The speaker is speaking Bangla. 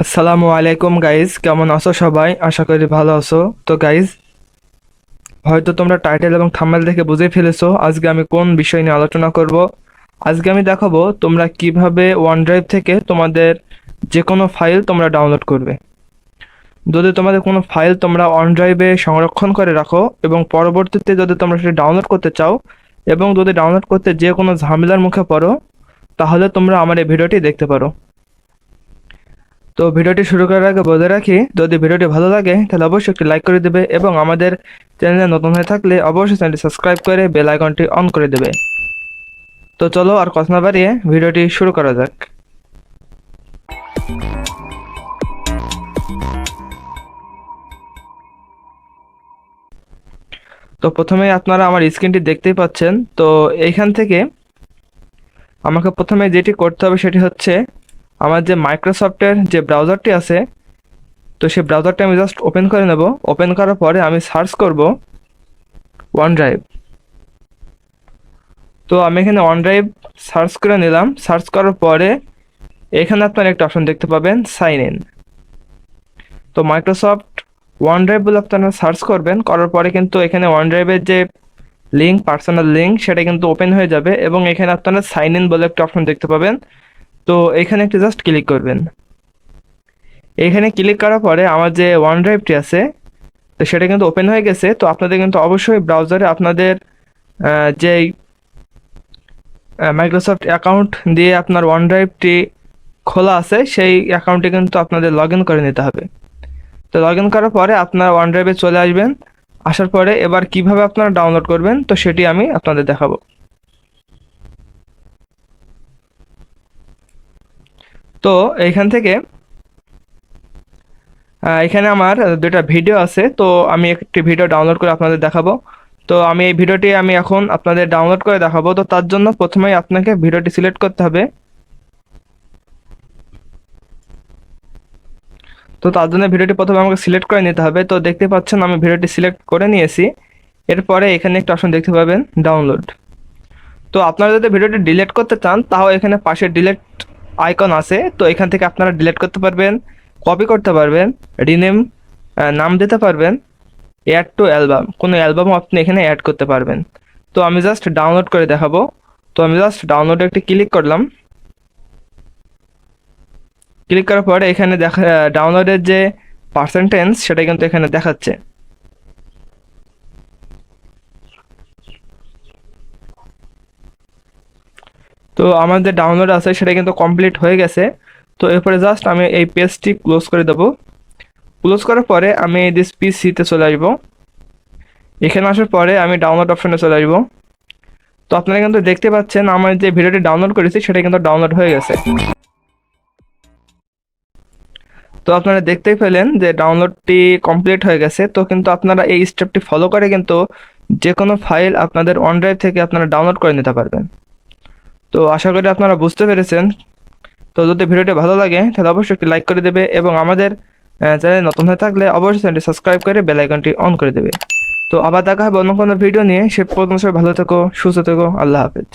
আসসালামু আলাইকুম গাইজ, কেমন আছো সবাই? আশা করি ভালো আছো। তো গাইজ, হয়তো তোমরা টাইটেল এবং থাম্বনেল দেখে বুঝে ফেলেছো আজকে আমি কোন বিষয় নিয়ে আলোচনা করব। আজকে আমি দেখাবো তোমরা কিভাবে ওয়ান ড্রাইভ থেকে তোমাদের যে কোনো ফাইল তোমরা ডাউনলোড করবে। যদি তোমাদের কোনো ফাইল তোমরা ওয়ান ড্রাইভে সংরক্ষণ করে রাখো এবং পরবর্তীতে যদি তোমরা সেটা ডাউনলোড করতে চাও এবং যদি ডাউনলোড করতে যে কোনো ঝামেলার মুখে পড়ো, তাহলে তোমরা আমার এই ভিডিওটি দেখতে পারো। তো ভিডিওটি শুরু করার আগে বলে রাখি, যদি ভিডিওটি ভালো লাগে তাহলে অবশ্যই একটি লাইক করে দেবে এবং আমাদের চ্যানেলে নতুন হয়ে থাকলে অবশ্যই চ্যানেলটি সাবস্ক্রাইব করে বেল আইকনটি অন করে দেবে। তো চলো আর কথা না বাড়িয়ে ভিডিওটি শুরু করা যাক। তো প্রথমেই আপনারা আমার স্ক্রিনটি দেখতেই পাচ্ছেন। তো এইখান থেকে আমাকে প্রথমে যেটি করতে হবে সেটি হচ্ছে আমার যে মাইক্রোসফটের যে ব্রাউজারটি আছে, তো সেই ব্রাউজারটি আমি জাস্ট ওপেন করে নেব। ওপেন করার পরে আমি সার্চ করব ওয়ান ড্রাইভ। তো আমি এখানে OneDrive সার্চ করে নিলাম। সার্চ করার পরে এখানে আপনারা একটা অপশন দেখতে পাবেন, সাইন ইন। তো মাইক্রোসফট OneDrive বলে আপনারা সার্চ করবেন, করার পরে কিন্তু এখানে OneDrive-এর যে লিঙ্ক, পার্সোনাল লিঙ্ক, সেটা কিন্তু ওপেন হয়ে যাবে এবং এখানে আপনারা সাইন ইন বলে একটা অপশন দেখতে পাবেন। তো এখানে একটু জাস্ট ক্লিক করবেন। এখানে ক্লিক করার পরে আমার যে OneDrive-টি আছে, তো সেটা কিন্তু ওপেন হয়ে গেছে। তো আপনাদের কিন্তু অবশ্যই ব্রাউজারে আপনাদের যেই মাইক্রোসফট অ্যাকাউন্ট দিয়ে আপনার OneDrive-টি খোলা আছে, সেই অ্যাকাউন্টে কিন্তু আপনাদের লগ ইন করে নিতে হবে। তো লগ ইন করার পরে আপনার OneDrive-এ চলে আসবেন। আসার পরে এবার কিভাবে আপনারা ডাউনলোড করবেন তো সেটি আমি আপনাদের দেখাবো। তো এইখান থেকে এখানে আমার দুটা ভিডিও আছে, তো আমি একটি ভিডিও ডাউনলোড করে আপনাদের দেখাবো। তো আমি এই ভিডিওটি আমি এখন আপনাদের ডাউনলোড করে দেখাবো। তো তার জন্য প্রথমেই আপনাকে ভিডিওটি সিলেক্ট করতে হবে। তো তার জন্য ভিডিওটি প্রথমে আমাকে সিলেক্ট করে নিতে হবে। তো দেখতে পাচ্ছেন আমি ভিডিওটি সিলেক্ট করে নিয়েছি। এরপরে এখানে একটা অপশন দেখতে পাবেন, ডাউনলোড। তো আপনারা যদি ভিডিওটি ডিলিট করতে চান তাও এখানে পাশে ডিলিট আইকন আছে, তো এখান থেকে আপনারা ডিলিট করতে পারবেন, কপি করতে পারবেন, রিনেম নাম দিতে পারবেন, অ্যাড টু অ্যালবাম, কোনো অ্যালবামও আপনি এখানে অ্যাড করতে পারবেন। তো আমি জাস্ট ডাউনলোড করে দেখাবো। তো আমি জাস্ট ডাউনলোডে একটি ক্লিক করলাম। ক্লিক করার পরে এখানে দেখা ডাউনলোডের যে পার্সেন্টেজ সেটা কিন্তু এখানে দেখাচ্ছে। তো আমাদের ডাউনলোড আছে সেটা কিন্তু কমপ্লিট হয়ে গেছে। তো এরপরে জাস্ট আমি এই পেজটি ক্লোজ করে দেবো। ক্লোজ করার পরে আমি দিস পিসিতে চলে আসবো। এখানে আসার পরে আমি ডাউনলোড অপশনে চলে আসবো। তো আপনারা কিন্তু দেখতে পাচ্ছেন আমার যে ভিডিওটি ডাউনলোড করেছি সেটা কিন্তু ডাউনলোড হয়ে গেছে। তো আপনারা দেখতেই পেলেন যে ডাউনলোডটি কমপ্লিট হয়ে গেছে। তো কিন্তু আপনারা এই স্টেপটি ফলো করে কিন্তু যে কোনো ফাইল আপনাদের OneDrive থেকে আপনারা ডাউনলোড করে নিতে পারবেন। তো আশা করি আপনারা বুঝতে পেরেছেন। তো যদি ভিডিওটি ভালো লাগে তাহলে অবশ্যই একটি লাইক করে দেবে এবং আমাদের চ্যানেল নতুন হয়ে থাকলে অবশ্যই চ্যানেলটি সাবস্ক্রাইব করে বেল আইকনটি অন করে দেবে। তো আবার দেখা হবে অন্য কোনো ভিডিও নিয়ে। সে পর্যন্ত সবাই ভালো থেকো, সুস্থ থেকো। আল্লাহ হাফেজ।